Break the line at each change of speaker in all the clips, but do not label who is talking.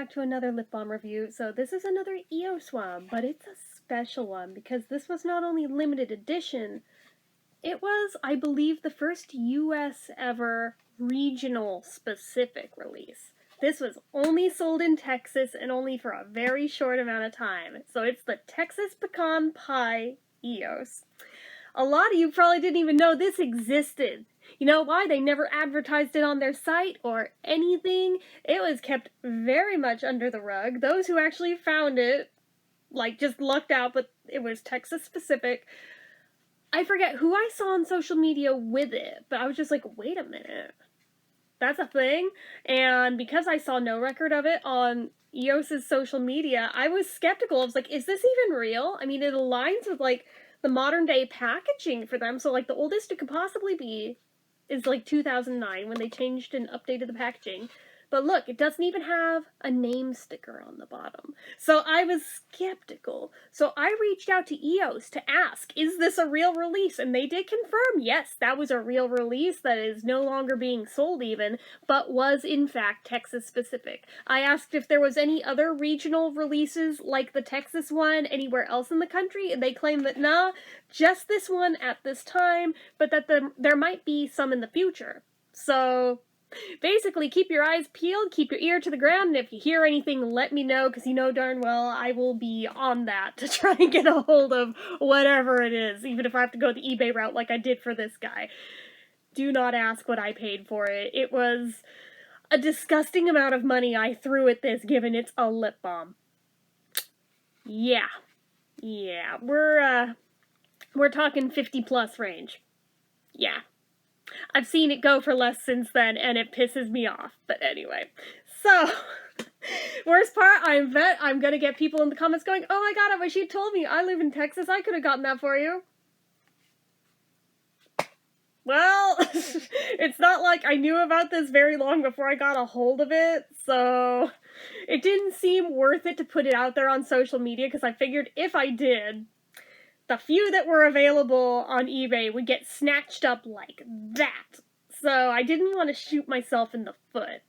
back to another lip balm review. So this is another EOS one, but it's a special one because this was not only limited edition, it was, I believe, the first US ever regional specific release. This was only sold in Texas and only for a very short amount of time. So it's the Texas Pecan Pie EOS. A lot of you probably didn't even know this existed. You know why? They never advertised it on their site or anything. It was kept very much under the rug. Those who actually found it, like, just lucked out, but it was Texas specific. I forget who I saw on social media with it, but I was just like, wait a minute. That's a thing? And because I saw no record of it on EOS's social media, I was skeptical. I was like, is this even real? I mean, it aligns with, like, the modern day packaging for them, so, like, the oldest it could possibly be is, like, 2009 when they changed and updated the packaging. But look, it doesn't even have a name sticker on the bottom. So I was skeptical. So I reached out to EOS to ask, is this a real release? And they did confirm, yes, that was a real release that is no longer being sold even, but was in fact Texas specific. I asked if there was any other regional releases like the Texas one anywhere else in the country, and they claimed that nah, just this one at this time, but that there might be some in the future. So basically, keep your eyes peeled, keep your ear to the ground, and if you hear anything, let me know, because you know darn well I will be on that to try and get a hold of whatever it is, even if I have to go the eBay route like I did for this guy. Do not ask what I paid for it. It was a disgusting amount of money I threw at this, given it's a lip balm. Yeah. Yeah, we're talking 50+ range. Yeah. I've seen it go for less since then, and it pisses me off. But anyway, so, worst part, I'm gonna get people in the comments going, oh my god, I wish you told me. I live in Texas. I could have gotten that for you. Well, it's not like I knew about this very long before I got a hold of it, so it didn't seem worth it to put it out there on social media, because I figured if I did, the few that were available on eBay would get snatched up like that. So I didn't want to shoot myself in the foot.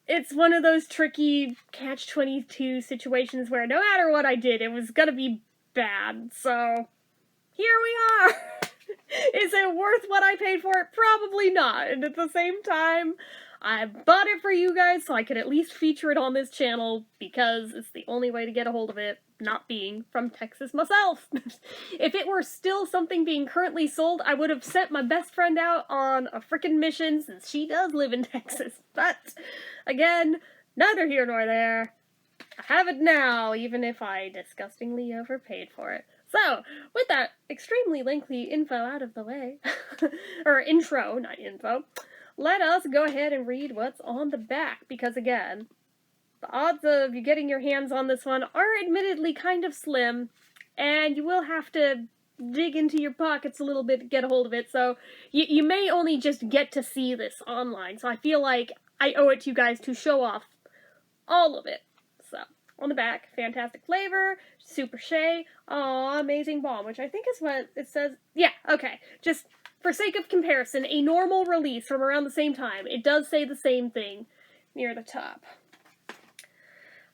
It's one of those tricky catch-22 situations where no matter what I did, it was gonna be bad. So here we are. Is it worth what I paid for it? Probably not. And at the same time, I bought it for you guys so I could at least feature it on this channel because it's the only way to get a hold of it, not being from Texas myself. If it were still something being currently sold, I would have sent my best friend out on a frickin' mission since she does live in Texas. But, again, neither here nor there. I have it now, even if I disgustingly overpaid for it. So, with that extremely lengthy info out of the way, or intro, not info, let us go ahead and read what's on the back, because again, the odds of you getting your hands on this one are admittedly kind of slim, and you will have to dig into your pockets a little bit to get a hold of it, so you may only just get to see this online, so I feel like I owe it to you guys to show off all of it. So, on the back, fantastic flavor, super shea, aw, amazing balm, which I think is what it says. Yeah, okay, just for sake of comparison, a normal release from around the same time. It does say the same thing near the top.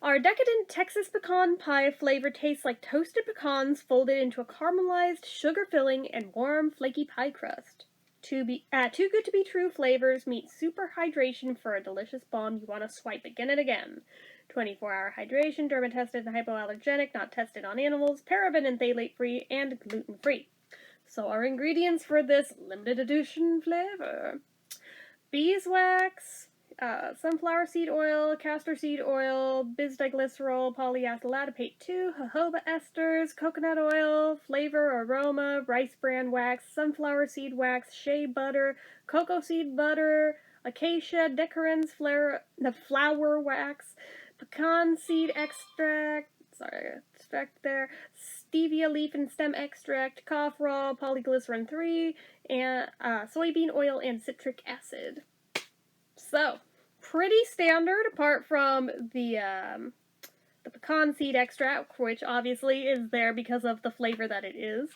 Our decadent Texas pecan pie flavor tastes like toasted pecans folded into a caramelized sugar filling and warm, flaky pie crust. Too good to be true flavors meet super hydration for a delicious balm you want to swipe again and again. 24-hour hydration, dermatested and hypoallergenic, not tested on animals, paraben and phthalate-free, and gluten-free. So our ingredients for this limited edition flavor: beeswax, sunflower seed oil, castor seed oil, bisdiglycerol, polyacyl adipate 2, jojoba esters, coconut oil, flavor, aroma, rice bran wax, sunflower seed wax, shea butter, cocoa seed butter, acacia decorans flower wax, pecan seed extract, stevia leaf and stem extract, cough raw, polyglycerin 3, and soybean oil and citric acid. So, pretty standard, apart from the pecan seed extract, which obviously is there because of the flavor that it is.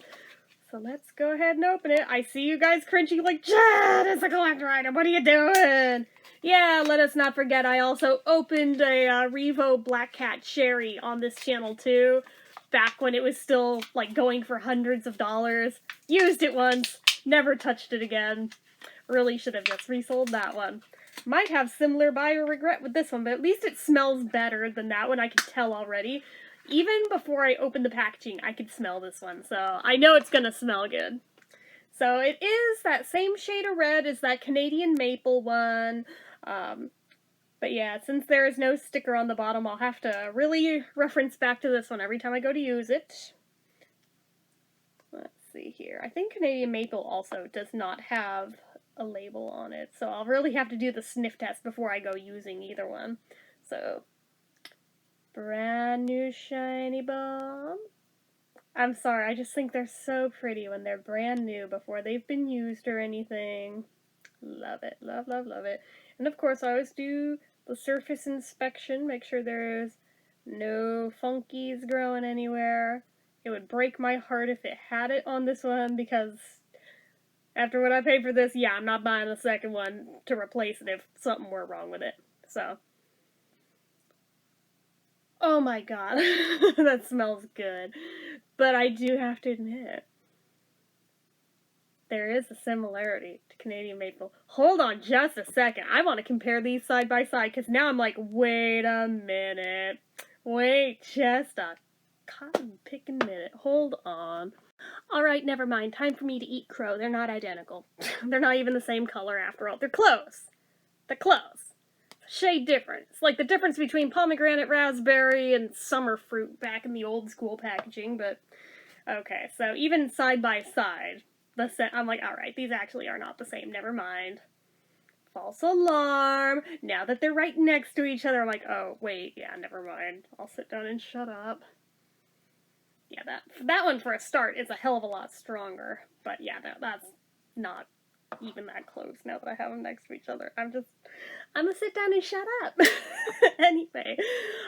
So let's go ahead and open it. I see you guys cringing like, Jed, it's a collector item. What are you doing? Yeah, let us not forget I also opened a Revo Black Cat Cherry on this channel too. Back when it was still like going for hundreds of dollars. Used it once, never touched it again. Really should have just resold that one. Might have similar buyer regret with this one, but at least it smells better than that one. I can tell already. Even before I opened the packaging, I could smell this one, so I know it's gonna smell good. So it is that same shade of red as that Canadian Maple one. But yeah, since there is no sticker on the bottom, I'll have to really reference back to this one every time I go to use it. Let's see here. I think Canadian Maple also does not have a label on it, so I'll really have to do the sniff test before I go using either one. So, brand new shiny Balm. I'm sorry, I just think they're so pretty when they're brand new before they've been used or anything. Love it. Love, love, love it. And of course, I always do the surface inspection, make sure there's no funkies growing anywhere. It would break my heart if it had it on this one, because after what I paid for this, yeah, I'm not buying a second one to replace it if something were wrong with it. So, oh my god, that smells good. But I do have to admit, there is a similarity to Canadian Maple. Hold on just a second. I want to compare these side by side, because now I'm like, wait a minute. Wait just a cotton picking minute. Hold on. Alright, never mind. Time for me to eat crow. They're not identical. They're not even the same color after all. They're close. They're close. Shade difference. Like the difference between pomegranate raspberry and summer fruit back in the old school packaging, but okay, so even side by side, I'm like, alright, these actually are not the same, never mind. False alarm. Now that they're right next to each other, I'm like, oh, wait, yeah, never mind. I'll sit down and shut up. Yeah, that one for a start is a hell of a lot stronger, but yeah, that's not even that close now that I have them next to each other. I'm gonna sit down and shut up. Anyway,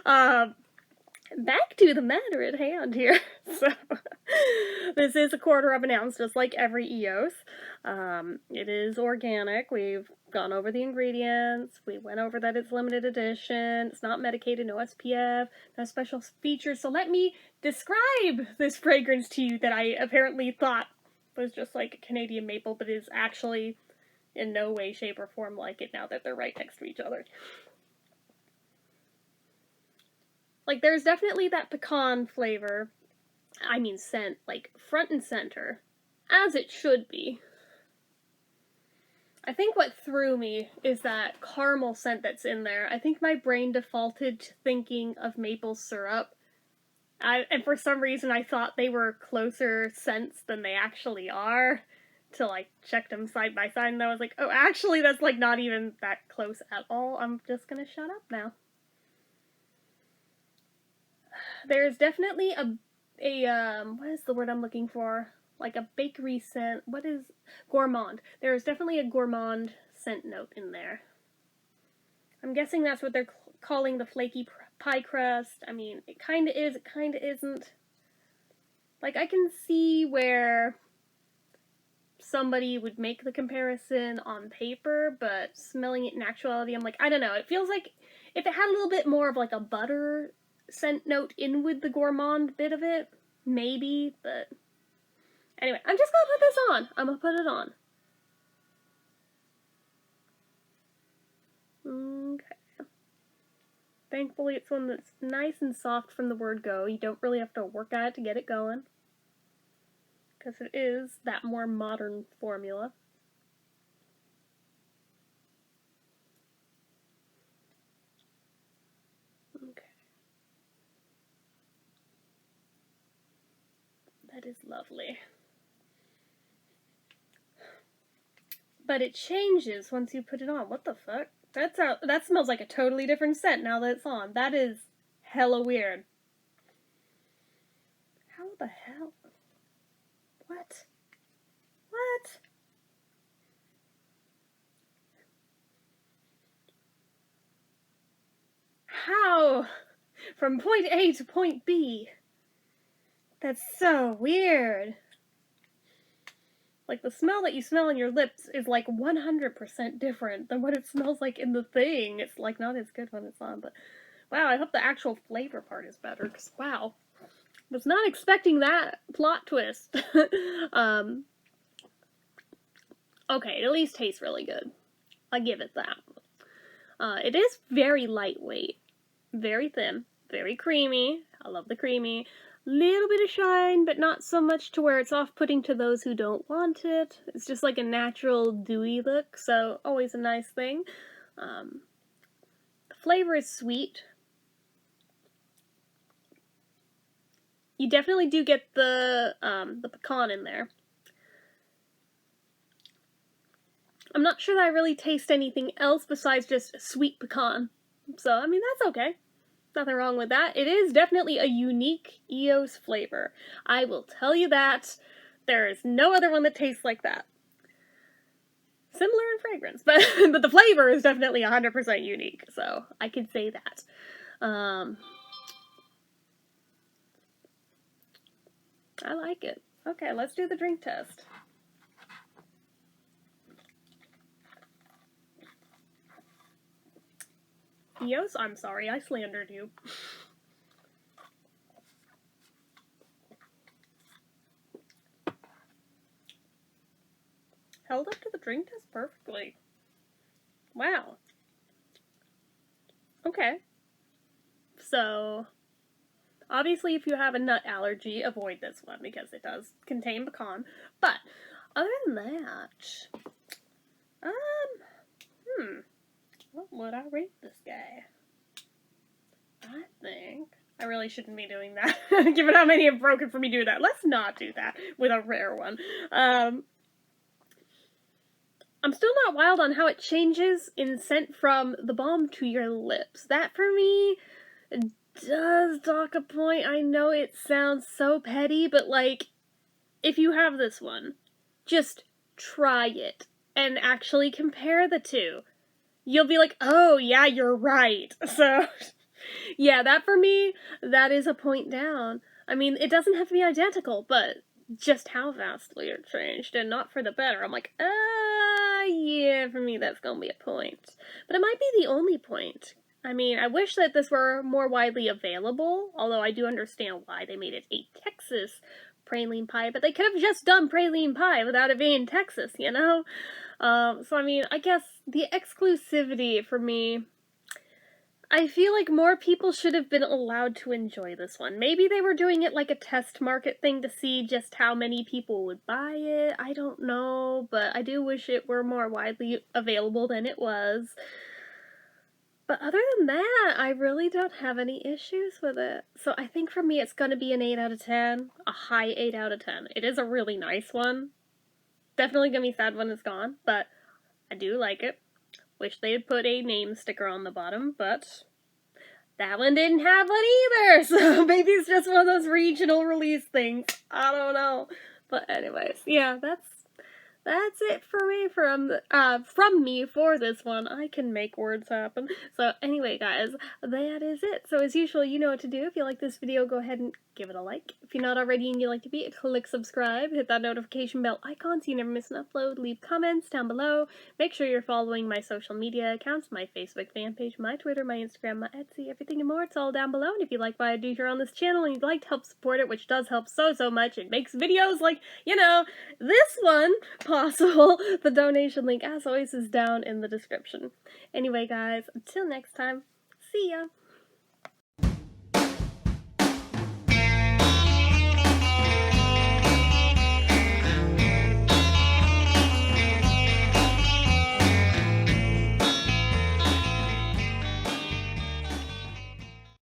back to the matter at hand here. So, this is a 1/4 of an ounce, just like every EOS. It is organic. We've gone over the ingredients. We went over that it's limited edition. It's not medicated, no SPF, no special features. So let me describe this fragrance to you that I apparently thought was just like a Canadian Maple, but is actually in no way, shape, or form like it now that they're right next to each other. Like, there's definitely that pecan flavor, I mean scent, like, front and center, as it should be. I think what threw me is that caramel scent that's in there. I think my brain defaulted to thinking of maple syrup, and for some reason I thought they were closer scents than they actually are, till I checked them side by side, and I was like, oh, actually, that's, like, not even that close at all. I'm just gonna shut up now. There's definitely what is the word I'm looking for? Like a bakery scent. What is gourmand? There is definitely a gourmand scent note in there. I'm guessing that's what they're calling the flaky pie crust. I mean, it kind of is, it kind of isn't. Like, I can see where somebody would make the comparison on paper, but smelling it in actuality, I'm like, I don't know. It feels like if it had a little bit more of like a butter scent note in with the gourmand bit of it, maybe, but anyway, I'm just gonna put this on. I'm gonna put it on. Okay. Thankfully, it's one that's nice and soft from the word go. You don't really have to work at it to get it going, because it is that more modern formula. That is lovely. But it changes once you put it on. What the fuck? That smells like a totally different scent now that it's on. That is hella weird. How the hell? What? What? How? From point A to point B? That's so weird. Like, the smell that you smell in your lips is, like, 100% different than what it smells like in the thing. It's, like, not as good when it's on, but wow, I hope the actual flavor part is better, because wow, was not expecting that plot twist. Okay, it at least tastes really good. I give it that. It is very lightweight, very thin, very creamy. I love the creamy. Little bit of shine, but not so much to where it's off-putting to those who don't want it. It's just like a natural dewy look, so always a nice thing. The flavor is sweet. You definitely do get the pecan in there. I'm not sure that I really taste anything else besides just sweet pecan. So, I mean, that's okay. Nothing wrong with that. It is definitely a unique EOS flavor. I will tell you that. There is no other one that tastes like that. Similar in fragrance, but the flavor is definitely 100% unique, so I can say that. I like it. Okay, let's do the drink test. EOS, I'm sorry, I slandered you. Held up to the drink test perfectly. Wow. Okay. So, obviously if you have a nut allergy, avoid this one because it does contain pecan. But, other than that, what would I rate this guy? I think I really shouldn't be doing that, given how many have broken for me to do that. Let's not do that with a rare one. I'm still not wild on how it changes in scent from the balm to your lips. That, for me, does dock a point. I know it sounds so petty, but, like, if you have this one, just try it and actually compare the two. You'll be like, oh, yeah, you're right. So, yeah, that for me, that is a point down. I mean, it doesn't have to be identical, but just how vastly it changed, and not for the better. I'm like, yeah, for me that's gonna be a point. But it might be the only point. I mean, I wish that this were more widely available, although I do understand why they made it a Texas praline pie, but they could have just done praline pie without it being Texas, you know? So I mean, I guess the exclusivity for me, I feel like more people should have been allowed to enjoy this one. Maybe they were doing it like a test market thing to see just how many people would buy it. I don't know, but I do wish it were more widely available than it was. But other than that, I really don't have any issues with it. So I think for me it's gonna be an 8 out of 10. A high 8 out of 10. It is a really nice one. Definitely gonna be sad when it's gone, but I do like it. Wish they had put a name sticker on the bottom, but that one didn't have one either, so maybe it's just one of those regional release things. I don't know. But anyways, yeah, that's it for me from me for this one. I can make words happen. So anyway, guys, that is it. So as usual, you know what to do. If you like this video, go ahead and give it a like. If you're not already and you like to be, click subscribe, hit that notification bell icon so you never miss an upload, leave comments down below. Make sure you're following my social media accounts, my Facebook fan page, my Twitter, my Instagram, my Etsy, everything and more. It's all down below. And if you like what I do here on this channel and you'd like to help support it, which does help so much, it makes videos like, you know, this one possible. The donation link, as always, is down in the description. Anyway, guys, until next time, see ya!